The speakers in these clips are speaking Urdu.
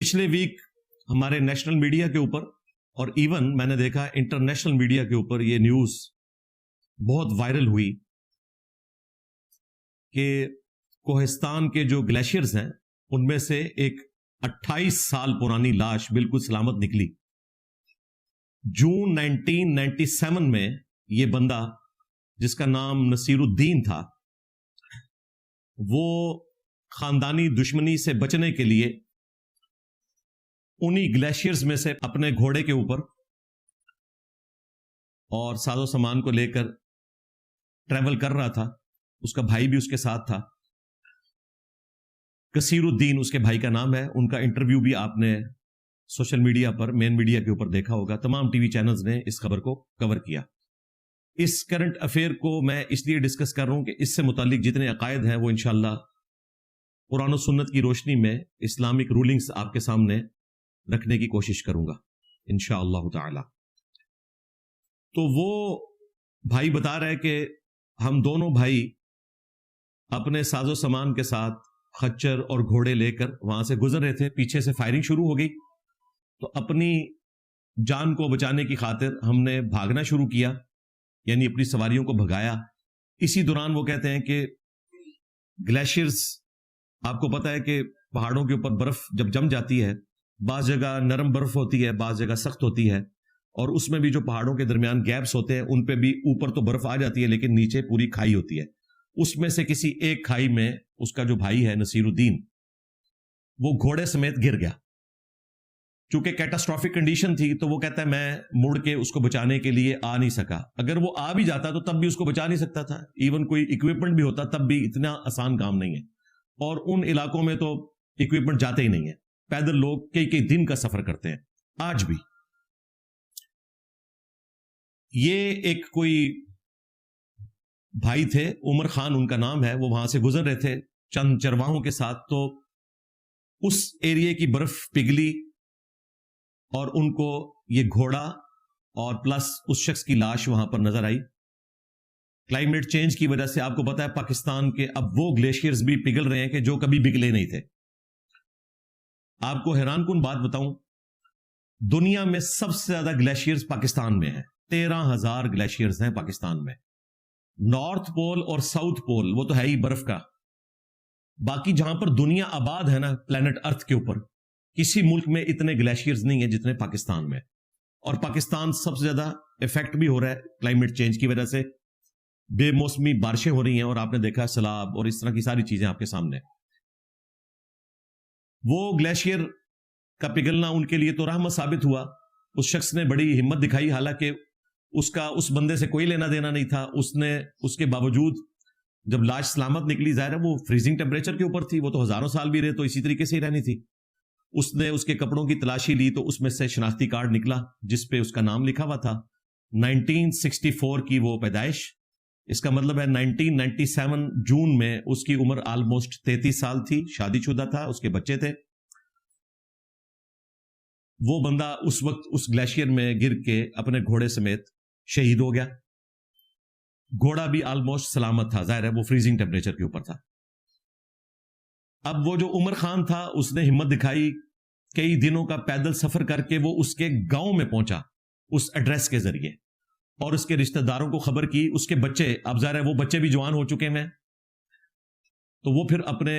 پچھلے ویک ہمارے نیشنل میڈیا کے اوپر اور ایون میں نے دیکھا انٹرنیشنل میڈیا کے اوپر یہ نیوز بہت وائرل ہوئی کہ کوہستان کے جو گلیشیئرز ہیں ان میں سے ایک 28 سال پرانی لاش بالکل سلامت نکلی. جون 1997 میں یہ بندہ جس کا نام نصیر الدین تھا وہ خاندانی دشمنی سے بچنے کے لیے انہی گلیشیئرز میں سے اپنے گھوڑے کے اوپر اور ساز و سامان کو لے کر ٹریول کر رہا تھا. اس کا بھائی بھی اس کے ساتھ تھا. کثیر الدین اس کے بھائی کا نام ہے. ان کا انٹرویو بھی آپ نے سوشل میڈیا پر مین میڈیا کے اوپر دیکھا ہوگا. تمام ٹی وی چینلز نے اس خبر کو کور کیا. اس کرنٹ افیئر کو میں اس لیے ڈسکس کر رہا ہوں کہ اس سے متعلق جتنے عقائد ہیں وہ انشاءاللہ قرآن و سنت کی روشنی میں اسلامک رولنگز آپ کے سامنے رکھنے کی کوشش کروں گا انشاءاللہ تعالی. تو وہ بھائی بتا رہے کہ ہم دونوں بھائی اپنے ساز و سامان کے ساتھ خچر اور گھوڑے لے کر وہاں سے گزر رہے تھے. پیچھے سے فائرنگ شروع ہو گئی تو اپنی جان کو بچانے کی خاطر ہم نے بھاگنا شروع کیا, یعنی اپنی سواریوں کو بھگایا. اسی دوران وہ کہتے ہیں کہ گلیشیئرز آپ کو پتا ہے کہ پہاڑوں کے اوپر برف جب جم جاتی ہے, بعض جگہ نرم برف ہوتی ہے, بعض جگہ سخت ہوتی ہے, اور اس میں بھی جو پہاڑوں کے درمیان گیپس ہوتے ہیں ان پہ بھی اوپر تو برف آ جاتی ہے لیکن نیچے پوری کھائی ہوتی ہے. اس میں سے کسی ایک کھائی میں اس کا جو بھائی ہے نصیر الدین وہ گھوڑے سمیت گر گیا. چونکہ کیٹاسٹرافک کنڈیشن تھی تو وہ کہتا ہے میں مڑ کے اس کو بچانے کے لیے آ نہیں سکا. اگر وہ آ بھی جاتا تو تب بھی اس کو بچا نہیں سکتا تھا. ایون کوئی اکوپمنٹ بھی ہوتا تب بھی اتنا آسان کام نہیں ہے, اور ان علاقوں میں تو اکوپمنٹ جاتے ہی نہیں ہے. پیدل لوگ کئی دن کا سفر کرتے ہیں آج بھی. یہ ایک کوئی بھائی تھے, عمر خان ان کا نام ہے, وہ وہاں سے گزر رہے تھے چند چرواہوں کے ساتھ. تو اس ایریے کی برف پگھلی اور ان کو یہ گھوڑا اور پلس اس شخص کی لاش وہاں پر نظر آئی. کلائمیٹ چینج کی وجہ سے آپ کو پتا ہے پاکستان کے اب وہ گلیشیئرز بھی پگھل رہے ہیں کہ جو کبھی پگھلے نہیں تھے. آپ کو حیران کن بات بتاؤں, دنیا میں سب سے زیادہ گلیشیئرز پاکستان میں ہیں. 13,000 گلیشیئرز ہیں پاکستان میں. نارتھ پول اور ساؤتھ پول وہ تو ہے ہی برف کا. باقی جہاں پر دنیا آباد ہے نا پلانٹ ارتھ کے اوپر, کسی ملک میں اتنے گلیشیئرز نہیں ہیں جتنے پاکستان میں. اور پاکستان سب سے زیادہ افیکٹ بھی ہو رہا ہے کلائمیٹ چینج کی وجہ سے. بے موسمی بارشیں ہو رہی ہیں اور آپ نے دیکھا سیلاب اور اس طرح کی ساری چیزیں آپ کے سامنے. وہ گلیشیئر کا پگھلنا ان کے لیے تو رحمت ثابت ہوا. اس شخص نے بڑی ہمت دکھائی, حالانکہ اس کا اس بندے سے کوئی لینا دینا نہیں تھا. اس نے اس کے باوجود جب لاش سلامت نکلی, ظاہر ہے وہ فریزنگ ٹیمپریچر کے اوپر تھی, وہ تو ہزاروں سال بھی رہے تو اسی طریقے سے ہی رہنی تھی. اس نے اس کے کپڑوں کی تلاشی لی تو اس میں سے شناختی کارڈ نکلا جس پہ اس کا نام لکھا ہوا تھا. 1964 کی وہ پیدائش, اس کا مطلب ہے 1997 جون میں اس کی عمر آلموسٹ 33 سال تھی. شادی شدہ تھا, اس کے بچے تھے. وہ بندہ اس وقت اس گلیشیئر میں گر کے اپنے گھوڑے سمیت شہید ہو گیا. گھوڑا بھی آلموسٹ سلامت تھا, ظاہر ہے وہ فریزنگ ٹیمپریچر کے اوپر تھا. اب وہ جو عمر خان تھا اس نے ہمت دکھائی, کئی دنوں کا پیدل سفر کر کے وہ اس کے گاؤں میں پہنچا اس ایڈریس کے ذریعے, اور اس کے رشتہ داروں کو خبر کی. اس کے بچے, اب ظاہر ہے وہ بچے بھی جوان ہو چکے ہیں, تو وہ پھر اپنے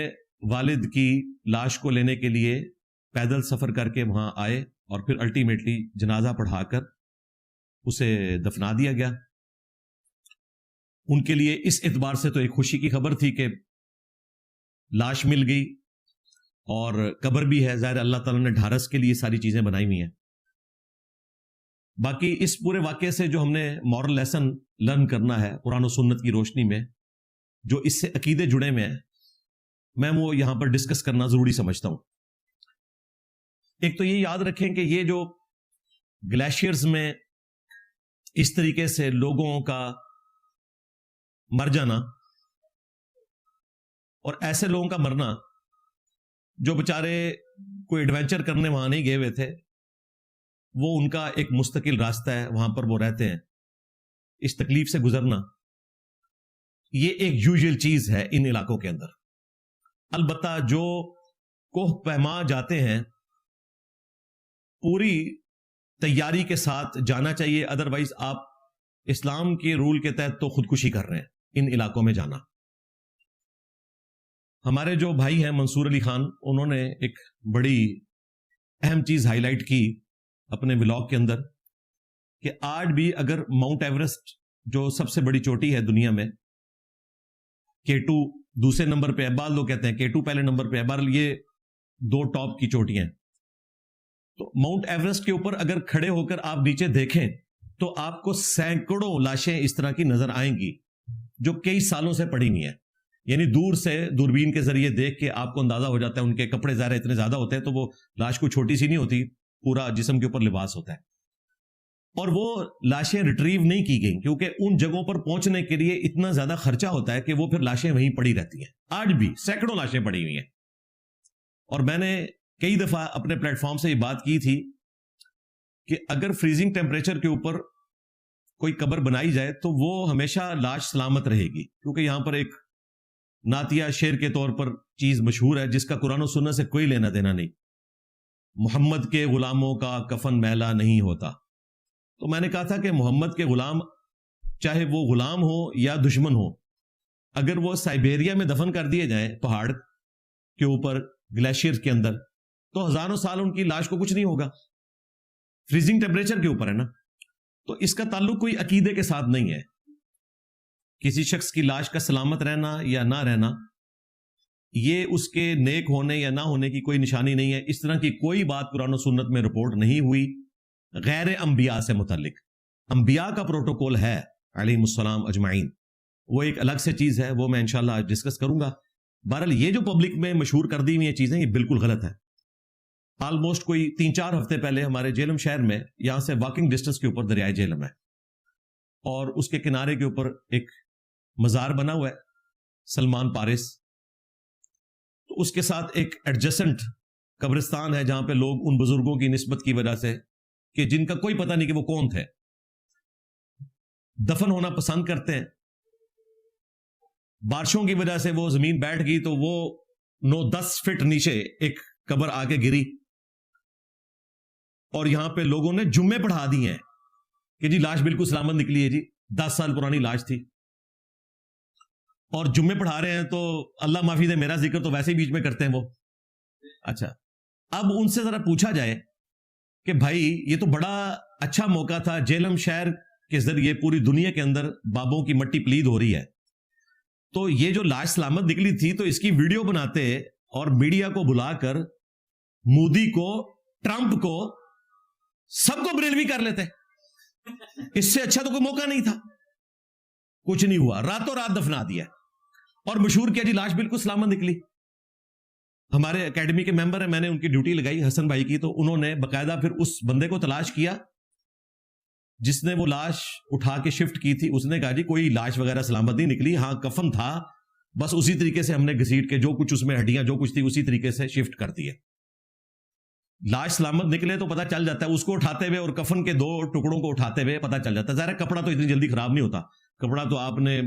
والد کی لاش کو لینے کے لیے پیدل سفر کر کے وہاں آئے, اور پھر الٹیمیٹلی جنازہ پڑھا کر اسے دفنا دیا گیا. ان کے لیے اس اعتبار سے تو ایک خوشی کی خبر تھی کہ لاش مل گئی اور قبر بھی ہے. ظاہر اللہ تعالیٰ نے ڈھارس کے لیے ساری چیزیں بنائی ہوئی ہیں. باقی اس پورے واقعے سے جو ہم نے مورل لیسن لرن کرنا ہے قرآن و سنت کی روشنی میں, جو اس سے عقیدے جڑے ہوئے ہیں, میں وہ یہاں پر ڈسکس کرنا ضروری سمجھتا ہوں. ایک تو یہ یاد رکھیں کہ یہ جو گلیشیئرز میں اس طریقے سے لوگوں کا مر جانا, اور ایسے لوگوں کا مرنا جو بچارے کوئی ایڈونچر کرنے وہاں نہیں گئے ہوئے تھے, وہ ان کا ایک مستقل راستہ ہے, وہاں پر وہ رہتے ہیں. اس تکلیف سے گزرنا یہ ایک یوزول چیز ہے ان علاقوں کے اندر. البتہ جو کوہ پیما جاتے ہیں پوری تیاری کے ساتھ جانا چاہیے، ادروائز آپ اسلام کے رول کے تحت تو خودکشی کر رہے ہیں ان علاقوں میں جانا۔ ہمارے جو بھائی ہیں منصور علی خان، انہوں نے ایک بڑی اہم چیز ہائی لائٹ کی اپنے ولاگ کے اندر کہ آج بھی اگر ماؤنٹ ایورسٹ جو سب سے بڑی چوٹی ہے دنیا میں، K2 دوسرے نمبر پہ ہے، بعض لوگ کہتے ہیں K2 پہلے نمبر پہ ہے، بہرحال یہ دو ٹاپ کی چوٹیاں ہیں، تو ماؤنٹ ایورسٹ کے اوپر اگر کھڑے ہو کر آپ نیچے دیکھیں تو آپ کو سینکڑوں لاشیں اس طرح کی نظر آئیں گی جو کئی سالوں سے پڑی ہوئی ہیں، یعنی دور سے دوربین کے ذریعے دیکھ کے آپ کو اندازہ ہو جاتا ہے، ان کے کپڑے ظاہر اتنے زیادہ ہوتے ہیں تو وہ لاش کوئی چھوٹی سی نہیں ہوتی، پورا جسم کے اوپر لباس ہوتا ہے، اور وہ لاشیں ریٹریو نہیں کی گئیں کیونکہ ان جگہوں پر پہنچنے کے لیے اتنا زیادہ خرچہ ہوتا ہے کہ وہ پھر لاشیں وہیں پڑی رہتی ہیں، آج بھی سینکڑوں لاشیں پڑی ہوئی ہیں۔ اور میں نے کئی دفعہ اپنے پلیٹ فارم سے یہ بات کی تھی کہ اگر فریزنگ ٹیمپریچر کے اوپر کوئی قبر بنائی جائے تو وہ ہمیشہ لاش سلامت رہے گی، کیونکہ یہاں پر ایک نعتیہ شعر کے طور پر چیز مشہور ہے جس کا قرآن و سنت سے کوئی لینا دینا نہیں، محمد کے غلاموں کا کفن میلا نہیں ہوتا۔ تو میں نے کہا تھا کہ محمد کے غلام، چاہے وہ غلام ہو یا دشمن ہو، اگر وہ سائبیریا میں دفن کر دیے جائیں پہاڑ کے اوپر گلیشیئر کے اندر، تو ہزاروں سال ان کی لاش کو کچھ نہیں ہوگا، فریزنگ ٹیمپریچر کے اوپر ہے نا۔ تو اس کا تعلق کوئی عقیدے کے ساتھ نہیں ہے، کسی شخص کی لاش کا سلامت رہنا یا نہ رہنا یہ اس کے نیک ہونے یا نہ ہونے کی کوئی نشانی نہیں ہے۔ اس طرح کی کوئی بات قرآن و سنت میں رپورٹ نہیں ہوئی غیر انبیاء سے متعلق۔ انبیاء کا پروٹوکول ہے علیہم السلام اجمعین، وہ ایک الگ سے چیز ہے، وہ میں انشاءاللہ آج ڈسکس کروں گا۔ بہرحال یہ جو پبلک میں مشہور کر دی ہوئی چیزیں یہ بالکل غلط ہے۔ آلموسٹ کوئی 3-4 ہفتے پہلے ہمارے جہلم شہر میں، یہاں سے واکنگ ڈسٹنس کے اوپر دریائے جہلم ہے، اور اس کے کنارے کے اوپر ایک مزار بنا ہوا ہے سلمان پارس، تو اس کے ساتھ ایک ایڈجسنٹ قبرستان ہے جہاں پہ لوگ ان بزرگوں کی نسبت کی وجہ سے کہ جن کا کوئی پتہ نہیں کہ وہ کون تھے، دفن ہونا پسند کرتے ہیں۔ بارشوں کی وجہ سے وہ زمین بیٹھ گئی تو وہ 9-10 فٹ نیچے ایک قبر آ کے گری، اور یہاں پہ لوگوں نے جمعے پڑھا دی ہیں کہ جی لاش بالکل سلامت نکلی ہے، جی 10 سال پرانی لاش تھی، اور جمعے پڑھا رہے ہیں تو اللہ معافی دے میرا ذکر تو ویسے ہی بیچ میں کرتے ہیں وہ۔ اچھا، اب ان سے ذرا پوچھا جائے کہ بھائی یہ تو بڑا اچھا موقع تھا، جہلم شہر کے ذریعے پوری دنیا کے اندر بابوں کی مٹی پلید ہو رہی ہے، تو یہ جو لاش سلامت نکلی تھی تو اس کی ویڈیو بناتے اور میڈیا کو بلا کر مودی کو، ٹرمپ کو، سب کو بریلوی کر لیتے، اس سے اچھا تو کوئی موقع نہیں تھا۔ کچھ نہیں ہوا، راتوں رات دفنا دیا اور مشہور کیا جی لاش بالکل سلامت نکلی۔ ہمارے اکیڈمی کے ممبر ہیں، میں نے ان کی ڈیوٹی لگائی حسن بھائی کی، تو انہوں نے باقاعدہ پھر اس بندے کو تلاش کیا جس نے وہ لاش اٹھا کے شفٹ کی تھی۔ اس نے کہا جی کوئی لاش وغیرہ سلامت نہیں نکلی، ہاں کفن تھا، بس اسی طریقے سے ہم نے گھسیٹ کے جو کچھ اس میں ہڈیاں جو کچھ تھی اسی طریقے سے شفٹ کر دی ہے۔ لاش سلامت نکلے تو پتہ چل جاتا ہے، اس کو اٹھاتے ہوئے اور کفن کے 2 ٹکڑوں کو اٹھاتے ہوئے پتہ چل جاتا ہے۔ ظاہر کپڑا تو اتنی جلدی خراب نہیں ہوتا، کپڑا تو آپ نے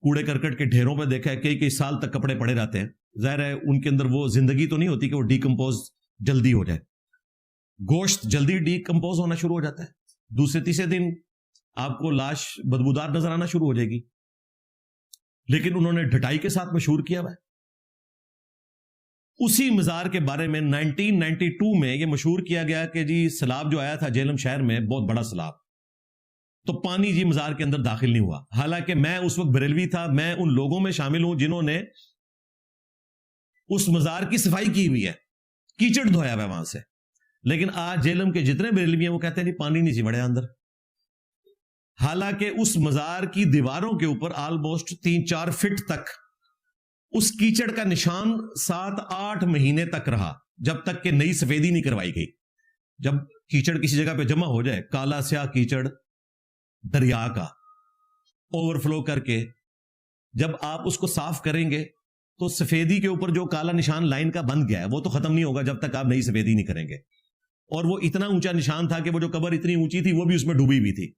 کوڑے کرکٹ کے ڈھیروں پہ دیکھا ہے، کئی سال تک کپڑے پڑے رہتے ہیں، ظاہر ہے ان کے اندر وہ زندگی تو نہیں ہوتی کہ وہ ڈیکمپوز جلدی ہو جائے، گوشت جلدی ڈیکمپوز ہونا شروع ہو جاتا ہے، دوسرے تیسرے دن آپ کو لاش بدبودار نظر آنا شروع ہو جائے گی۔ لیکن انہوں نے ڈھٹائی کے ساتھ مشہور کیا ہوا ہے۔ اسی مزار کے بارے میں 1992 میں یہ مشہور کیا گیا کہ جی سیلاب جو آیا تھا جہلم شہر میں، بہت بڑا سیلاب، تو پانی جی مزار کے اندر داخل نہیں ہوا۔ حالانکہ میں اس وقت بریلوی تھا، میں ان لوگوں میں شامل ہوں جنہوں نے اس مزار کی صفائی کی ہوئی ہے، کیچڑ دھویا ہوا ہے وہاں سے، لیکن آج جہلم کے جتنے بریلوی ہیں وہ کہتے ہیں جی پانی نہیں سی بڑھیا اندر۔ حالانکہ اس مزار کی دیواروں کے اوپر آلموسٹ 3-4 فٹ تک اس کیچڑ کا نشان 7-8 مہینے تک رہا، جب تک کہ نئی سفیدی نہیں کروائی گئی۔ جب کیچڑ کسی جگہ پہ جمع ہو جائے، کالا سیاہ کیچڑ دریا کا اوور فلو کر کے، جب آپ اس کو صاف کریں گے تو سفیدی کے اوپر جو کالا نشان لائن کا بن گیا ہے وہ تو ختم نہیں ہوگا جب تک آپ نئی سفیدی نہیں کریں گے۔ اور وہ اتنا اونچا نشان تھا کہ وہ جو قبر اتنی اونچی تھی وہ بھی اس میں ڈوبی ہوئی تھی،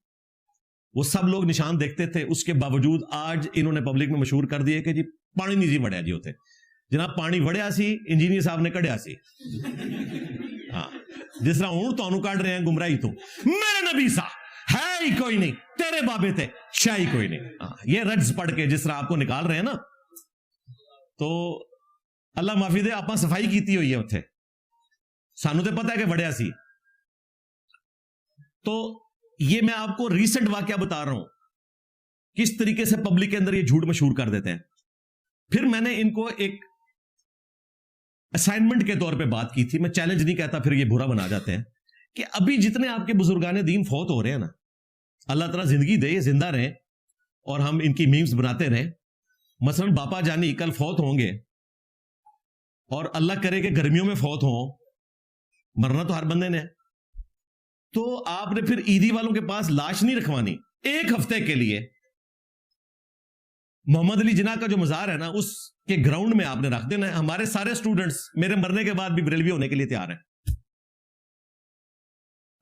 وہ سب لوگ نشان دیکھتے تھے۔ اس کے باوجود آج انہوں نے پبلک میں مشہور کر دیے کہ جی پانی نہیں سی وڑیا جی ہوتے، جناب پانی وڑیا سی، انجینئر صاحب نے کڈیا سی۔ ہاں جس طرح اونٹ تو کاٹ رہے ہیں گمراہی تو میرے نبی سا ہے ہی کوئی نہیں, تیرے بابے تھے شاہ ہی کوئی نہیں. یہ رجز پڑھ کے جس طرح آپ کو نکال رہے ہیں نا, تو اللہ معافی دے, آپ صفائی کیتی ہوئی ہے اتنے, سانو تو پتا ہے کہ وڑیا سی. تو یہ میں آپ کو ریسنٹ واقعہ بتا رہا ہوں کس طریقے سے پبلک کے اندر یہ جھوٹ مشہور کر دیتے ہیں. پھر میں نے ان کو ایک اسائنمنٹ کے طور پہ بات کی تھی, میں چیلنج نہیں کہتا, پھر یہ برا بنا جاتے ہیں, کہ ابھی جتنے آپ کے بزرگان دین فوت ہو رہے ہیں نا, اللہ تعالیٰ زندگی دے, یہ زندہ رہیں اور ہم ان کی میمز بناتے رہیں. مثلا باپا جانی کل فوت ہوں گے, اور اللہ کرے کہ گرمیوں میں فوت ہوں, مرنا تو ہر بندے نے, تو آپ نے پھر عیدی والوں کے پاس لاش نہیں رکھوانی ایک ہفتے کے لیے. محمد علی جناح کا جو مزار ہے نا, اس کے گراؤنڈ میں آپ نے رکھ دینا ہے. ہمارے سارے سٹوڈنٹس میرے مرنے کے بعد بھی بریلوی ہونے کے لیے تیار ہیں,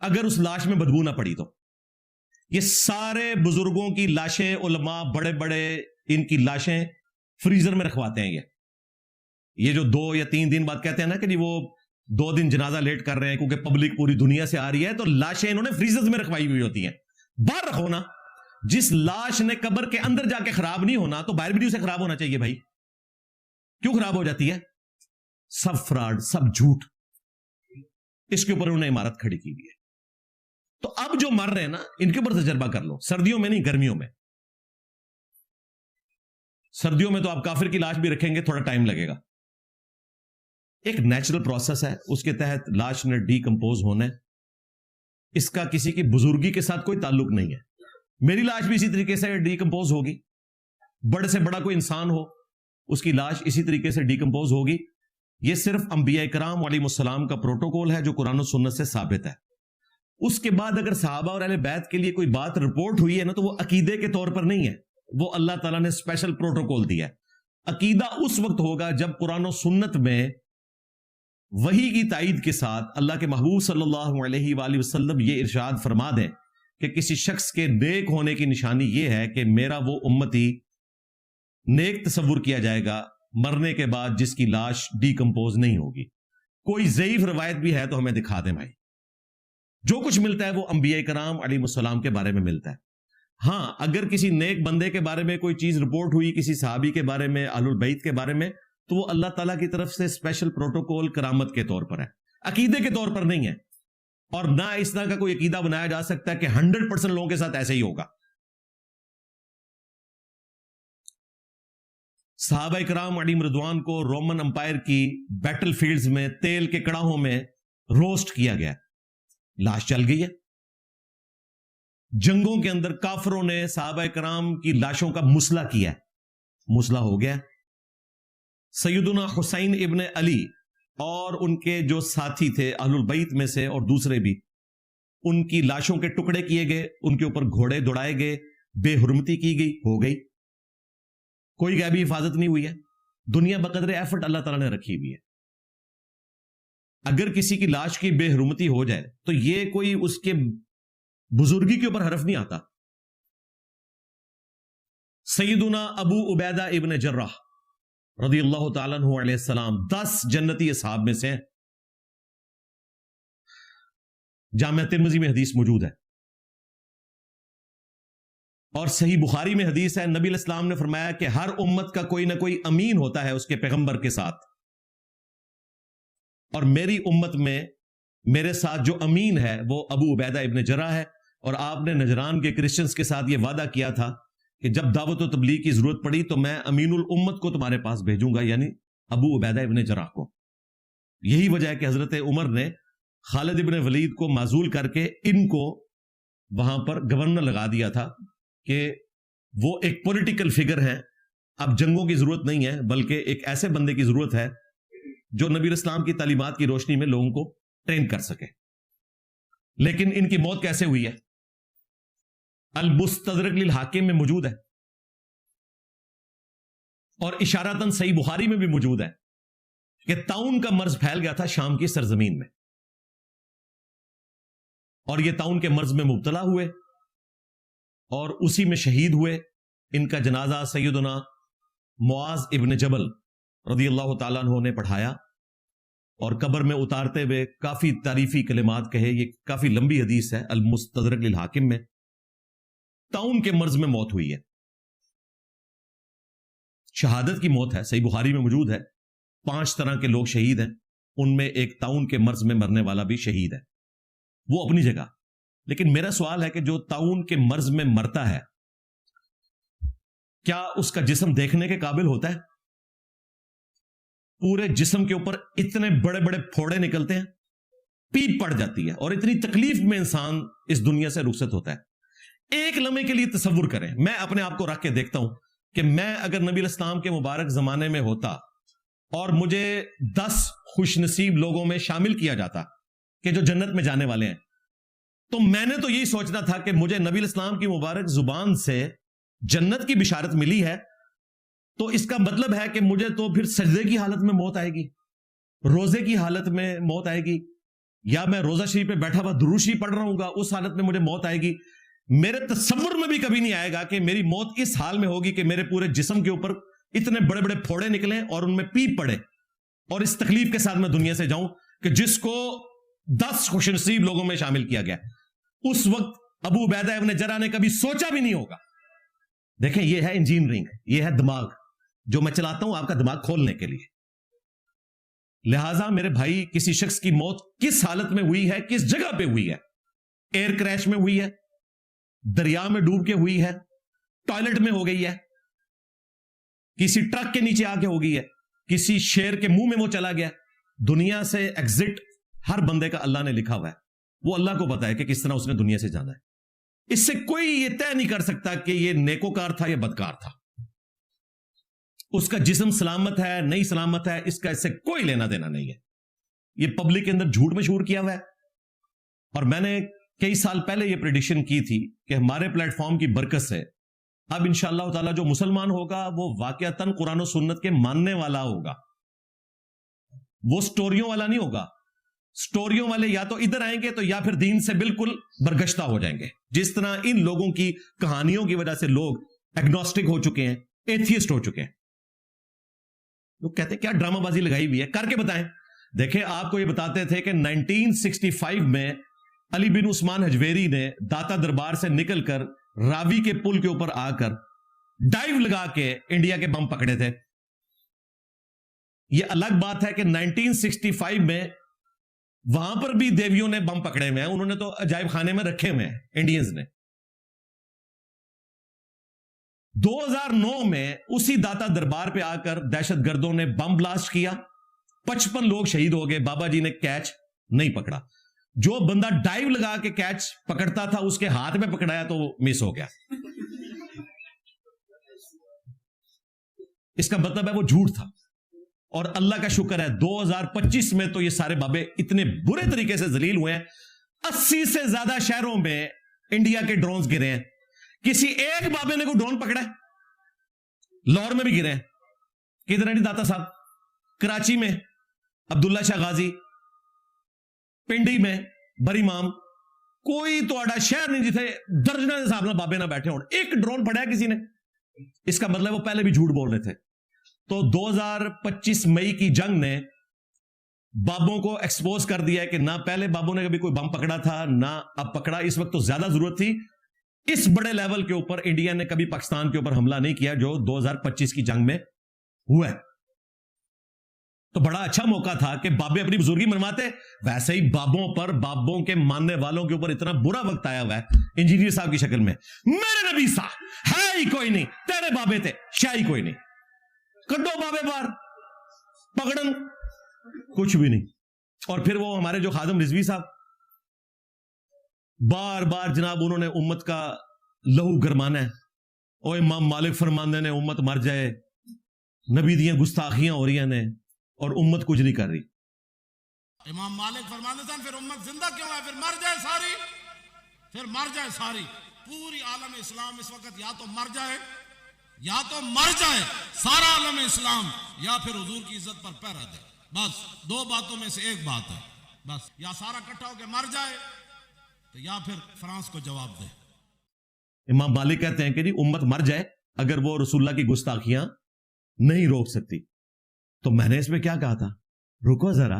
اگر اس لاش میں بدبو نہ پڑی تو. یہ سارے بزرگوں کی لاشیں, علماء بڑے بڑے ان کی لاشیں فریزر میں رکھواتے ہیں. یہ جو 2 یا 3 دن بعد کہتے ہیں نا کہ جی وہ 2 دن جنازہ لیٹ کر رہے ہیں کیونکہ پبلک پوری دنیا سے آ رہی ہے, تو لاشیں انہوں نے فریزر میں رکھوائی ہوئی ہوتی ہیں. باہر رکھو نا. جس لاش نے قبر کے اندر جا کے خراب نہیں ہونا, تو باہر بھی اسے خراب ہونا چاہیے بھائی. کیوں خراب ہو جاتی ہے؟ سب فراڈ, سب جھوٹ. اس کے اوپر انہوں نے عمارت کھڑی کی ہوئی ہے. تو اب جو مر رہے ہیں نا, ان کے اوپر تجربہ کر لو. سردیوں میں نہیں, گرمیوں میں. سردیوں میں تو آپ کافر کی لاش بھی رکھیں گے, تھوڑا ٹائم لگے گا. ایک نیچرل پروسیس ہے, اس کے تحت لاش نے ڈی کمپوز ہونا ہے. اس کا کسی کی بزرگی کے ساتھ کوئی تعلق نہیں ہے. میری لاش بھی اسی طریقے سے ڈی کمپوز ہوگی. بڑے سے بڑا کوئی انسان ہو, اس کی لاش اسی طریقے سے ڈی کمپوز ہوگی. یہ صرف انبیاء کرام علیہ السلام کا پروٹوکول ہے جو قرآن و سنت سے ثابت ہے. اس کے بعد اگر صحابہ اور اہل بیت کے لیے کوئی بات رپورٹ ہوئی ہے نا, تو وہ عقیدے کے طور پر نہیں ہے, وہ اللہ تعالیٰ نے اسپیشل پروٹوکول دیا ہے. عقیدہ اس وقت ہوگا جب قرآن و سنت میں وحی کی تائید کے ساتھ اللہ کے محبوب صلی اللہ علیہ وآلہ وسلم یہ ارشاد فرما دیں کہ کسی شخص کے نیک ہونے کی نشانی یہ ہے کہ میرا وہ امتی نیک تصور کیا جائے گا مرنے کے بعد جس کی لاش ڈی کمپوز نہیں ہوگی. کوئی ضعیف روایت بھی ہے تو ہمیں دکھا دیں بھائی. جو کچھ ملتا ہے وہ انبیاء کرام علیہ السلام کے بارے میں ملتا ہے. ہاں, اگر کسی نیک بندے کے بارے میں کوئی چیز رپورٹ ہوئی, کسی صحابی کے بارے میں, اہل البیت کے بارے میں, تو وہ اللہ تعالیٰ کی طرف سے اسپیشل پروٹوکول کرامت کے طور پر ہے, عقیدے کے طور پر نہیں ہے. اور نہ اس طرح کا کوئی عقیدہ بنایا جا سکتا ہے کہ 100% لوگوں کے ساتھ ایسے ہی ہوگا. صحابہ کرام علیہم رضوان کو رومن امپائر کی بیٹل فیلڈز میں تیل کے کڑاہوں میں روسٹ کیا گیا, لاش چل گئی ہے. جنگوں کے اندر کافروں نے صحابہ کرام کی لاشوں کا مسئلہ کیا, مسئلہ ہو گیا. سیدنا حسین ابن علی اور ان کے جو ساتھی تھے اہل البیت میں سے اور دوسرے بھی, ان کی لاشوں کے ٹکڑے کیے گئے, ان کے اوپر گھوڑے دوڑائے گئے, بے حرمتی کی گئی, ہو گئی. کوئی غیبی حفاظت نہیں ہوئی ہے. دنیا بقدر ایفرٹ اللہ تعالیٰ نے رکھی ہوئی ہے. اگر کسی کی لاش کی بے حرمتی ہو جائے تو یہ کوئی اس کے بزرگی کے اوپر حرف نہیں آتا. سیدنا ابو عبیدہ ابن جراح رضی اللہ تعالیٰ عنہ علیہ السلام 10 جنتی اصحاب میں سے, جامع ترمذی میں حدیث موجود ہے اور صحیح بخاری میں حدیث ہے. نبی علیہ السلام نے فرمایا کہ ہر امت کا کوئی نہ کوئی امین ہوتا ہے اس کے پیغمبر کے ساتھ, اور میری امت میں میرے ساتھ جو امین ہے وہ ابو عبیدہ ابن جراح ہے. اور آپ نے نجران کے کرسچنز کے ساتھ یہ وعدہ کیا تھا کہ جب دعوت و تبلیغ کی ضرورت پڑی تو میں امین الامت کو تمہارے پاس بھیجوں گا, یعنی ابو عبیدہ ابن جراح کو. یہی وجہ ہے کہ حضرت عمر نے خالد ابن ولید کو معزول کر کے ان کو وہاں پر گورنر لگا دیا تھا کہ وہ ایک پولیٹیکل فگر ہیں. اب جنگوں کی ضرورت نہیں ہے, بلکہ ایک ایسے بندے کی ضرورت ہے جو نبی علیہ السلام کی تعلیمات کی روشنی میں لوگوں کو ٹرین کر سکے. لیکن ان کی موت کیسے ہوئی ہے؟ المستدرک للحاکم میں موجود ہے اور اشارتاً صحیح بخاری میں بھی موجود ہے کہ طاعون کا مرض پھیل گیا تھا شام کی سرزمین میں, اور یہ طاعون کے مرض میں مبتلا ہوئے اور اسی میں شہید ہوئے. ان کا جنازہ سیدنا معاذ ابن جبل رضی اللہ تعالیٰ عنہ نے پڑھایا, اور قبر میں اتارتے ہوئے کافی تعریفی کلمات کہے. یہ کافی لمبی حدیث ہے المستدرک للحاکم میں. طاعون کے مرض میں موت ہوئی ہے, شہادت کی موت ہے, صحیح بخاری میں موجود ہے. 5 طرح کے لوگ شہید ہیں, ان میں ایک طاعون کے مرض میں مرنے والا بھی شہید ہے, وہ اپنی جگہ. لیکن میرا سوال ہے کہ جو طاعون کے مرض میں مرتا ہے, کیا اس کا جسم دیکھنے کے قابل ہوتا ہے؟ پورے جسم کے اوپر اتنے بڑے بڑے پھوڑے نکلتے ہیں, پیپ پڑ جاتی ہے, اور اتنی تکلیف میں انسان اس دنیا سے رخصت ہوتا ہے. ایک لمحے کے لیے تصور کریں, میں اپنے آپ کو رکھ کے دیکھتا ہوں کہ میں اگر نبی الاسلام کے مبارک زمانے میں ہوتا اور مجھے 10 خوش نصیب لوگوں میں شامل کیا جاتا کہ جو جنت میں جانے والے ہیں, تو میں نے تو یہی سوچنا تھا کہ مجھے نبی الاسلام کی مبارک زبان سے جنت کی بشارت ملی ہے, تو اس کا مطلب ہے کہ مجھے تو پھر سجدے کی حالت میں موت آئے گی, روزے کی حالت میں موت آئے گی, یا میں روزہ شریف پہ بیٹھا ہوا درود شریف پڑھ رہا ہوں گا, اس حالت میں مجھے موت آئے گی. میرے تصور میں بھی کبھی نہیں آئے گا کہ میری موت اس حال میں ہوگی کہ میرے پورے جسم کے اوپر اتنے بڑے بڑے پھوڑے نکلیں اور ان میں پیپ پڑے, اور اس تکلیف کے ساتھ میں دنیا سے جاؤں کہ جس کو 10 خوش نصیب لوگوں میں شامل کیا گیا. اس وقت ابو عبیدہ ابن جرح نے کبھی سوچا بھی نہیں ہوگا. دیکھیں, یہ ہے انجینئرنگ, یہ ہے دماغ جو میں چلاتا ہوں آپ کا دماغ کھولنے کے لیے. لہٰذا میرے بھائی, کسی شخص کی موت کس حالت میں ہوئی ہے, کس جگہ پہ ہوئی ہے؟ ایئر کریش میں ہوئی ہے, دریا میں ڈوب کے ہوئی ہے, ٹوائلٹ میں ہو گئی ہے, کسی ٹرک کے نیچے آ کے ہو گئی ہے, کسی شیر کے منہ میں وہ چلا گیا. دنیا سے ایگزٹ ہر بندے کا اللہ نے لکھا ہوا ہے, وہ اللہ کو پتا ہے کہ کس طرح اس نے دنیا سے جانا ہے. اس سے کوئی یہ طے نہیں کر سکتا کہ یہ نیکوکار تھا یا بدکار تھا. اس کا جسم سلامت ہے نہیں سلامت ہے, اس کا اس سے کوئی لینا دینا نہیں ہے. یہ پبلک کے اندر جھوٹ مشہور کیا ہوا ہے. اور میں نے کئی سال پہلے یہ پریڈکشن کی تھی کہ ہمارے پلیٹ فارم کی برکت سے اب انشاءاللہ تعالی جو مسلمان ہوگا وہ واقعتاً قرآن و سنت کے ماننے والا ہوگا, وہ سٹوریوں والا نہیں ہوگا. سٹوریوں والے یا تو ادھر آئیں گے تو یا پھر دین سے بالکل برگشتہ ہو جائیں گے, جس طرح ان لوگوں کی کہانیوں کی وجہ سے لوگ ایگنوسٹک ہو چکے ہیں, ایتھیسٹ ہو چکے ہیں. لوگ کہتے ہیں کیا ڈرامہ بازی لگائی ہوئی ہے, کر کے بتائیں. دیکھیں, آپ کو یہ بتاتے تھے کہ 1965 میں علی بن عثمان حجویری نے داتا دربار سے نکل کر راوی کے پل کے اوپر آ کر ڈائیو لگا کے انڈیا کے بم پکڑے تھے. یہ الگ بات ہے کہ 1965 میں وہاں پر بھی دیویوں نے بم پکڑے ہوئے ہیں, انہوں نے تو عجائب خانے میں رکھے ہوئے ہیں انڈینز نے. 2009 میں اسی داتا دربار پہ آ کر دہشت گردوں نے بم بلاسٹ کیا, 55 لوگ شہید ہو گئے. بابا جی نے کیچ نہیں پکڑا. جو بندہ ڈائیو لگا کے کیچ پکڑتا تھا اس کے ہاتھ میں پکڑایا تو وہ مس ہو گیا. اس کا مطلب ہے وہ جھوٹ تھا. اور اللہ کا شکر ہے 2025 میں تو یہ سارے بابے اتنے برے طریقے سے ذلیل ہوئے ہیں. 80 سے زیادہ شہروں میں انڈیا کے ڈرونز گرے ہیں. کسی ایک بابے نے کوئی ڈرون پکڑا ہے؟ لاہور میں بھی گرے ہیں. کدھر ہے داتا صاحب؟ کراچی میں عبداللہ شاہ غازی, پنڈی میں بری مام, کوئی تو اڈا شہر نہیں جتنے درجنہ کے حساب بابے نہ بیٹھے ہوں. ایک ڈرون پڑا ہے کسی نے؟ اس کا مطلب وہ پہلے بھی جھوٹ بول رہے تھے. تو 2025 مئی کی جنگ نے بابوں کو ایکسپوز کر دیا ہے کہ نہ پہلے بابوں نے کبھی کوئی بم پکڑا تھا نہ اب پکڑا. اس وقت تو زیادہ ضرورت تھی. اس بڑے لیول کے اوپر انڈیا نے کبھی پاکستان کے اوپر حملہ نہیں کیا جو 2025 کی جنگ میں ہوا ہے. تو بڑا اچھا موقع تھا کہ بابے اپنی بزرگی منواتے. ویسے ہی بابوں پر, بابوں کے ماننے والوں کے اوپر اتنا برا وقت آیا ہوا ہے انجینئر صاحب کی شکل میں. میرے نبی صاحب ہے ہی کوئی نہیں, تیرے بابے تھے شاہ ہی کوئی نہیں, کڈو بابے بار پکڑن کچھ بھی نہیں. اور پھر وہ ہمارے جو خادم رضوی صاحب بار بار جناب انہوں نے امت کا لہو گرمانا ہے. او امام مالک فرماندے نے امت مر جائے, نبی دیاں گستاخیاں ہو رہی ہیں اور امت کچھ نہیں کر رہی. امام مالک فرماندے تھے پھر امت زندہ کیوں ہے, پھر مر جائے ساری, پھر مر جائے ساری. پوری عالم اسلام اس وقت یا تو مر جائے, یا تو مر جائے سارا عالم اسلام, یا پھر حضور کی عزت پر پیرا دے. بس دو باتوں میں سے ایک بات ہے بس, یا سارا اکٹھا ہو کے مر جائے تو یا پھر فرانس کو جواب دے. امام مالک کہتے ہیں کہ جی امت مر جائے اگر وہ رسول اللہ کی گستاخیاں نہیں روک سکتی. تو میں نے اس میں کیا کہا تھا, رکو ذرا,